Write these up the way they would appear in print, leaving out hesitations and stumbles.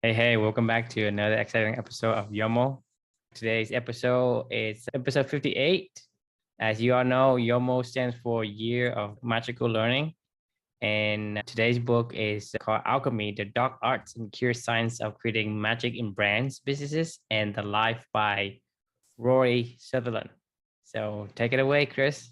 Hey, welcome back to another exciting episode of YOML. Today's episode is episode 58. As you all know, YOML stands for Year of Magical Learning. And today's book is called Alchemy, the Dark Arts and Curious Science of Creating Magic in Brands, Businesses, and the Life by Rory Sutherland. So take it away, Chris.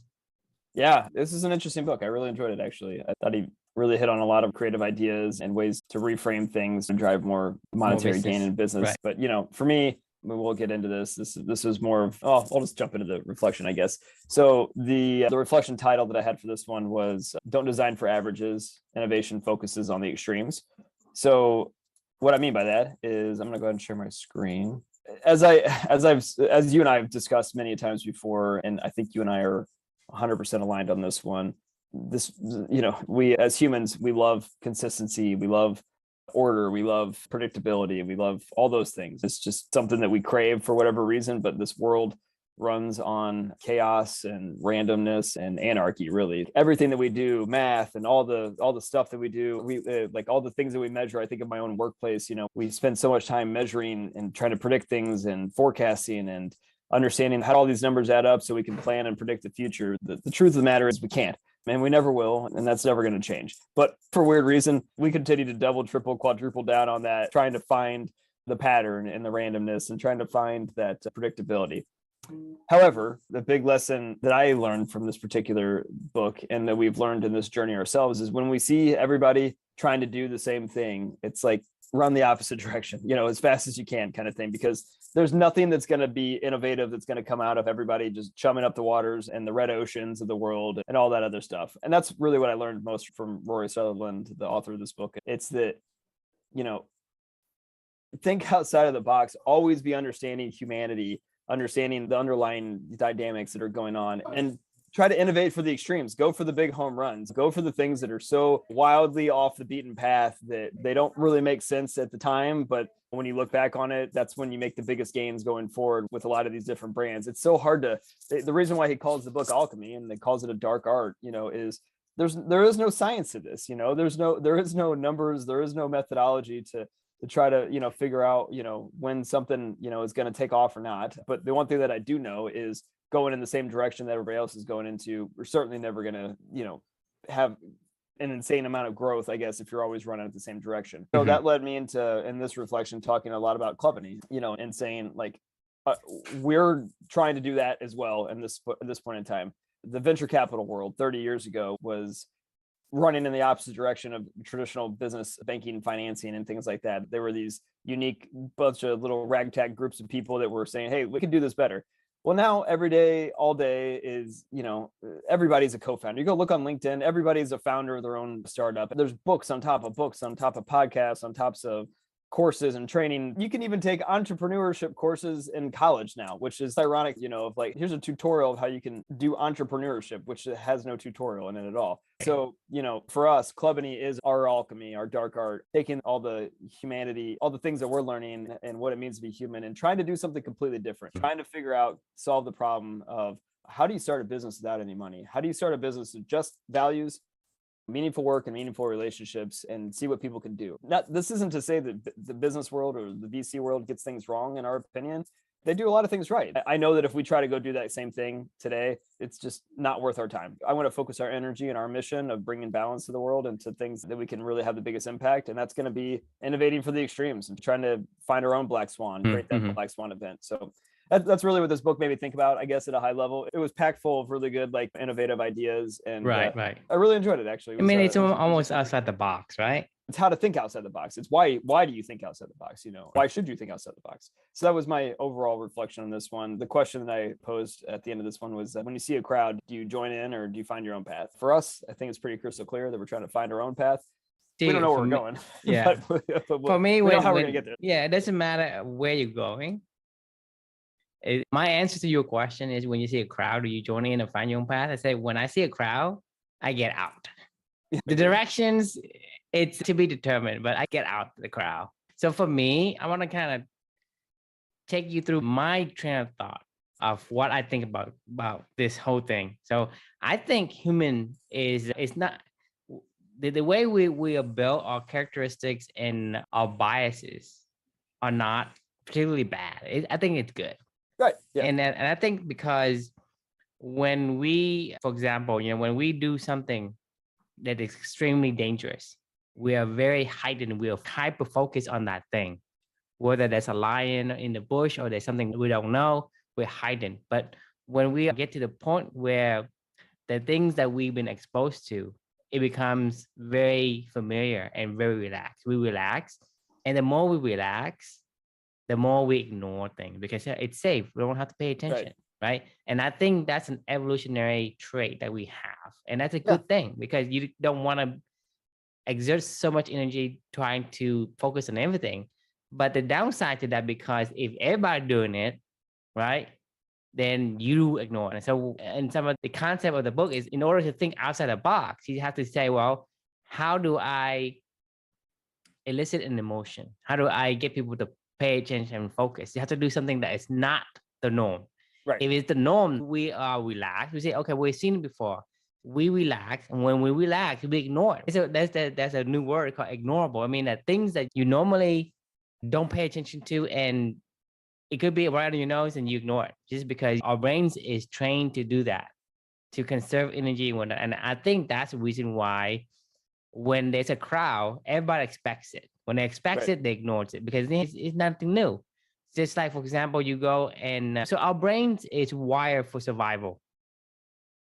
Yeah, this is an interesting book. I really enjoyed it, actually. I thought he really hit on a lot of creative ideas and ways to reframe things to drive more monetary gain in business. Right. But, for me, we'll get into this. This was more of, I'll just jump into the reflection, I guess. So the reflection title that I had for this one was Don't Design for Averages. Innovation focuses on the extremes. So what I mean by that is I'm going to go ahead and share my screen. As you and I have discussed many times before, and I think you and I are 100% aligned on this one. We as humans, we love consistency, we love order, we love predictability, we love all those things. It's just something that we crave for whatever reason, but this world runs on chaos and randomness and anarchy. Really, everything that we do, math and all the stuff that we do, like all the things that we measure. I think of my own workplace. We spend so much time measuring and trying to predict things and forecasting and understanding how all these numbers add up so we can plan and predict the future. The truth of the matter is we can't, and we never will, and that's never going to change. But for weird reason, we continue to double, triple, quadruple down on that, trying to find the pattern and the randomness and trying to find that predictability. However, the big lesson that I learned from this particular book and that we've learned in this journey ourselves is when we see everybody trying to do the same thing, it's like run the opposite direction, as fast as you can kind of thing, because there's nothing that's going to be innovative that's going to come out of everybody just chumming up the waters and the red oceans of the world and all that other stuff. And that's really what I learned most from Rory Sutherland, the author of this book. It's that, think outside of the box, always be understanding humanity, understanding the underlying dynamics that are going on, and try to innovate for the extremes. Go for the big home runs. Go for the things that are so wildly off the beaten path that they don't really make sense at the time. But when you look back on it, that's when you make the biggest gains going forward with a lot of these different brands. It's so hard the reason why he calls the book Alchemy and they calls it a dark art, is there is no science to this. There is no numbers. There is no methodology to try to, figure out, when something, is going to take off or not. But the one thing that I do know is going in the same direction that everybody else is going into, we're certainly never going to, have an insane amount of growth, I guess, if you're always running at the same direction. So that led me in this reflection, talking a lot about Clubany, and saying like, we're trying to do that as well at this point in time. The venture capital world 30 years ago was running in the opposite direction of traditional business banking, financing, and things like that. There were these unique bunch of little ragtag groups of people that were saying, hey, we can do this better. Well, now every day, all day is, everybody's a co-founder. You go look on LinkedIn, everybody's a founder of their own startup. There's books on top of books, on top of podcasts, on top of courses and training. You can even take entrepreneurship courses in college now, which is ironic, of like, here's a tutorial of how you can do entrepreneurship, which has no tutorial in it at all. So, for us, Clubany is our alchemy, our dark art, taking all the humanity, all the things that we're learning and what it means to be human and trying to do something completely different, trying to figure out, solve the problem of how do you start a business without any money? How do you start a business with just values, meaningful work and meaningful relationships, and see what people can do? This isn't to say that the business world or the VC world gets things wrong. In our opinion, they do a lot of things right. I know that if we try to go do that same thing today, it's just not worth our time. I want to focus our energy and our mission of bringing balance to the world and to things that we can really have the biggest impact. And that's going to be innovating for the extremes and trying to find our own black swan, create that black swan event. So that's really what this book made me think about, I guess, at a high level. It was packed full of really good, like, innovative ideas. And right. I really enjoyed it, actually. It's almost outside the box, right? It's how to think outside the box. It's why do you think outside the box? Why should you think outside the box? So that was my overall reflection on this one. The question that I posed at the end of this one was, when you see a crowd, do you join in or do you find your own path? For us, I think it's pretty crystal clear that we're trying to find our own path. We don't know where we're going. Yeah. but for me, we know how we're going to get there. Yeah, it doesn't matter where you're going. My answer to your question is, when you see a crowd, do you join in and find your own path? I say, when I see a crowd, I get out. The directions, it's to be determined, but I get out the crowd. So for me, I want to kind of take you through my train of thought of what I think about this whole thing. So I think human is not the way we are built, our characteristics and our biases are not particularly bad. I think it's good. Right. Yeah. And I think because when we, for example, when we do something that is extremely dangerous, we are very heightened. We are hyper focused on that thing, whether there's a lion in the bush or there's something we don't know, we're heightened. But when we get to the point where the things that we've been exposed to, it becomes very familiar and very relaxed. We relax. And the more we relax, the more we ignore things because it's safe. We don't have to pay attention. Right. And I think that's an evolutionary trait that we have. And that's a good thing because you don't want to exert so much energy trying to focus on everything. But the downside to that, because if everybody doing it, right, then you ignore it. And so, and some of the concept of the book is in order to think outside the box, you have to say, well, how do I elicit an emotion? How do I get people to pay attention and focus? You have to do something that is not the norm. Right. If it's the norm, we are relaxed. We say, okay, we've seen it before. We relax, and when we relax, we ignore it. So that's a new word called ignorable. I mean, that things that you normally don't pay attention to, and it could be right on your nose, and you ignore it just because our brains is trained to do that, to conserve energy. And I think that's the reason why when there's a crowd, everybody expects it. When they expect it, they ignore it because it's nothing new. Just like, for example, you go and so our brains is wired for survival,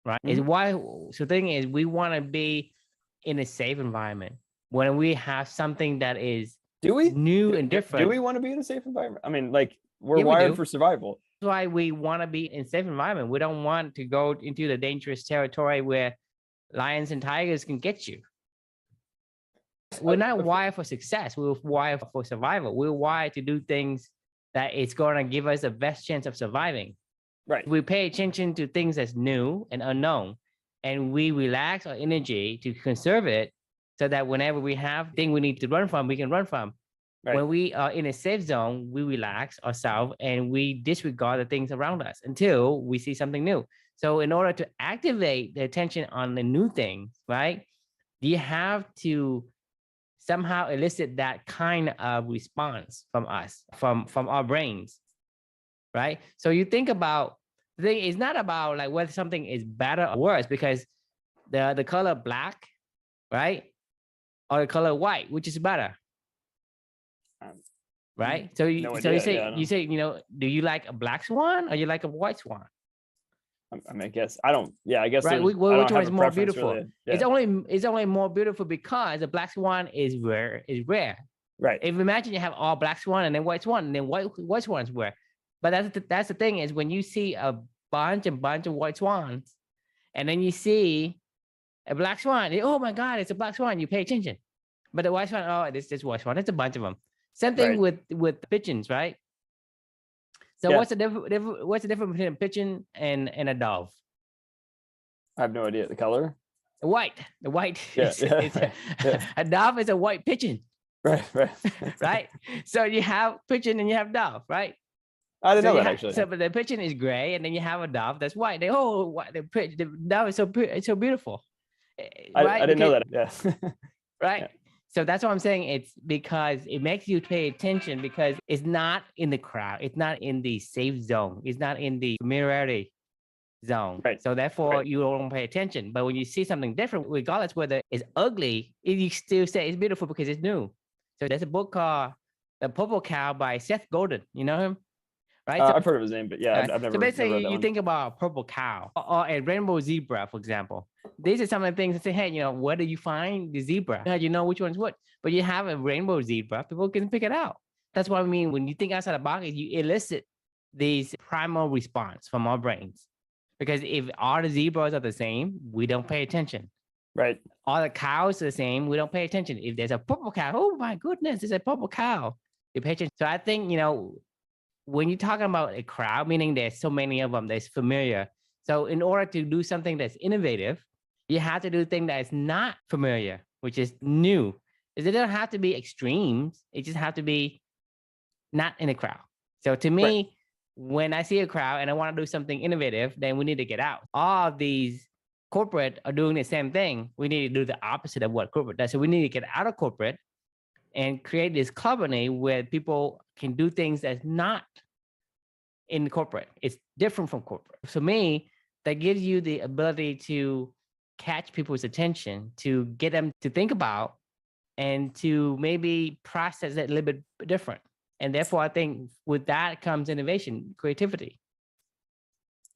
right? It's why. So the thing is, we want to be in a safe environment. When we have something that is new and different, do we want to be in a safe environment? I mean, like we're wired for survival. That's why we want to be in a safe environment. We don't want to go into the dangerous territory where lions and tigers can get you. We're not wired for success. We're wired for survival. We're wired to do things that it's going to give us the best chance of surviving. Right. We pay attention to things that's new and unknown, and we relax our energy to conserve it so that whenever we have thing we need to run from, we can run from. Right. When we are in a safe zone, we relax ourselves and we disregard the things around us until we see something new. So in order to activate the attention on the new things, right, you have to somehow elicit that kind of response from us, from our brains, right? So you think about the thing is not about like whether something is better or worse, because the color black, right, or the color white, which is better, right? So you say, do you like a black swan or you like a white swan? I mean, I guess I don't. Yeah, I guess. Right. Which one is more beautiful? Really. Yeah. It's only more beautiful because the black swan is rare. Right. If imagine you have all black swan and then white swan, and then white swans rare. But that's the thing is when you see a bunch of white swans, and then you see a black swan, oh my God, it's a black swan. You pay attention. But the white swan, oh, this white swan. It's a bunch of them. Same thing with pigeons, right? So what's the difference between a pigeon and a dove? I have no idea. The color? The white. A dove is a white pigeon. Right. Right. So you have pigeon and you have dove, right? I didn't know that actually. So, but the pigeon is gray, and then you have a dove that's white. The dove is so beautiful. I didn't know that. Yeah. Right. Yeah. So that's what I'm saying. It's because it makes you pay attention because it's not in the crowd. It's not in the safe zone. It's not in the familiarity zone. Right. So therefore, you don't pay attention. But when you see something different, regardless whether it's ugly, you still say it's beautiful because it's new. So there's a book called The Purple Cow by Seth Godin. You know him? Right. I've heard of his name, but yeah, I've never. So basically, never you think about a purple cow or a rainbow zebra, for example. These are some of the things that say, hey, where do you find the zebra? How do you know which one's what? But you have a rainbow zebra, people can pick it out. That's what I mean. When you think outside the box, you elicit these primal response from our brains. Because if all the zebras are the same, we don't pay attention. Right. All the cows are the same, we don't pay attention. If there's a purple cow, oh my goodness, it's a purple cow. You pay attention. So I think, when you're talking about a crowd, meaning there's so many of them that's familiar. So in order to do something that's innovative, you have to do a thing that is not familiar, which is new. It doesn't have to be extremes. It just have to be not in a crowd. So to me, when I see a crowd and I want to do something innovative, then we need to get out. All of these corporate are doing the same thing. We need to do the opposite of what corporate does. So we need to get out of corporate and create this company where people can do things that's not in corporate. It's different from corporate. So me, that gives you the ability to catch people's attention, to get them to think about and to maybe process it a little bit different. And therefore, I think with that comes innovation, creativity.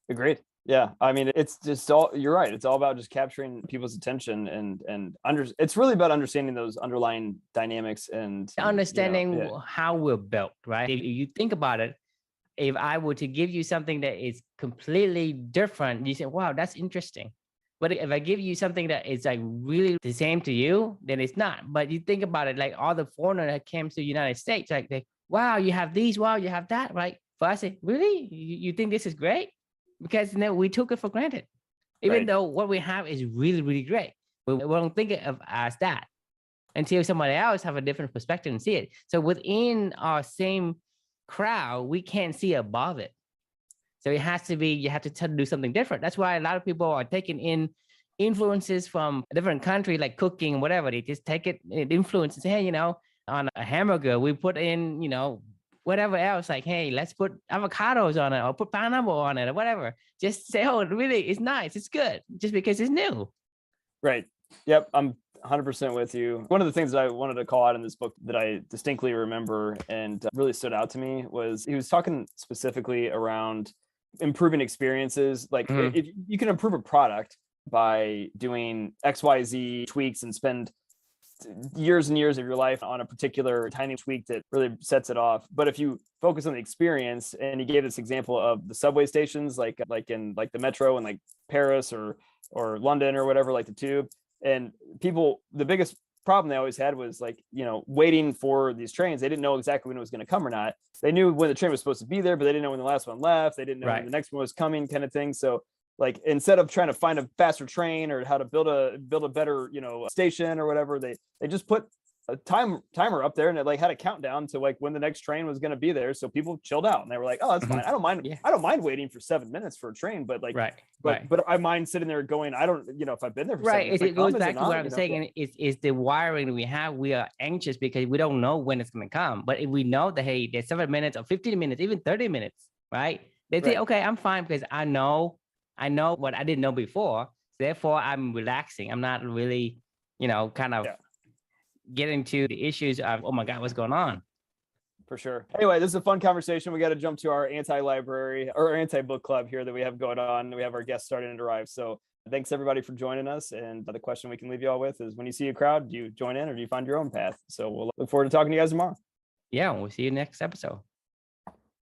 Agreed. Yeah. I mean, it's just all, you're right. It's all about just capturing people's attention it's really about understanding those underlying dynamics and understanding how we're built, right? If you think about it, if I were to give you something that is completely different, you say, wow, that's interesting. But if I give you something that is like really the same to you, then it's not. But you think about it, like all the foreigners that came to the United States, like, wow, you have these, wow, you have that, right? But I say, really? You think this is great? Because we took it for granted, even though what we have is really, really great. We don't think of as that until somebody else have a different perspective and see it. So within our same crowd, we can't see above it. So it has to be, you have to do something different. That's why a lot of people are taking in influences from a different country, like cooking, whatever. They just take it influence and say, hey, on a hamburger, we put in, whatever else, like, hey, let's put avocados on it or put pineapple on it or whatever. Just say, oh, really, it's nice, it's good, just because it's new. Right. Yep. I'm 100% with you. One of the things that I wanted to call out in this book that I distinctly remember and really stood out to me was he was talking specifically around improving experiences. Like if you can improve a product by doing XYZ tweaks and spend years and years of your life on a particular tiny tweak that really sets it off. But if you focus on the experience, and he gave this example of the subway stations, like in the metro in like Paris or London or whatever, like the tube, and people, the biggest problem they always had was like, waiting for these trains. They didn't know exactly when it was going to come or not. They knew when the train was supposed to be there, but they didn't know when the last one left. They didn't know when the next one was coming, kind of thing. So like, instead of trying to find a faster train or how to build a better, station or whatever, they just put a timer up there, and it like had a countdown to like when the next train was going to be there. So people chilled out and they were like, oh, that's fine. I don't mind. Yeah. I don't mind waiting for 7 minutes for a train, but like, but I mind sitting there going, I don't, if I've been there for 7 minutes, it goes back to what I'm saying. Is the wiring we have. We are anxious because we don't know when it's going to come. But if we know that, hey, there's 7 minutes or 15 minutes, even 30 minutes, right? They say, okay, I'm fine because I know what I didn't know before. Therefore, I'm relaxing. I'm not really, kind of getting to the issues of, oh my God, what's going on? For sure. Anyway, this is a fun conversation. We got to jump to our anti-library or anti-book club here that we have going on. We have our guests starting to arrive. So thanks everybody for joining us. And the question we can leave you all with is, when you see a crowd, do you join in or do you find your own path? So we'll look forward to talking to you guys tomorrow. Yeah, we'll see you next episode.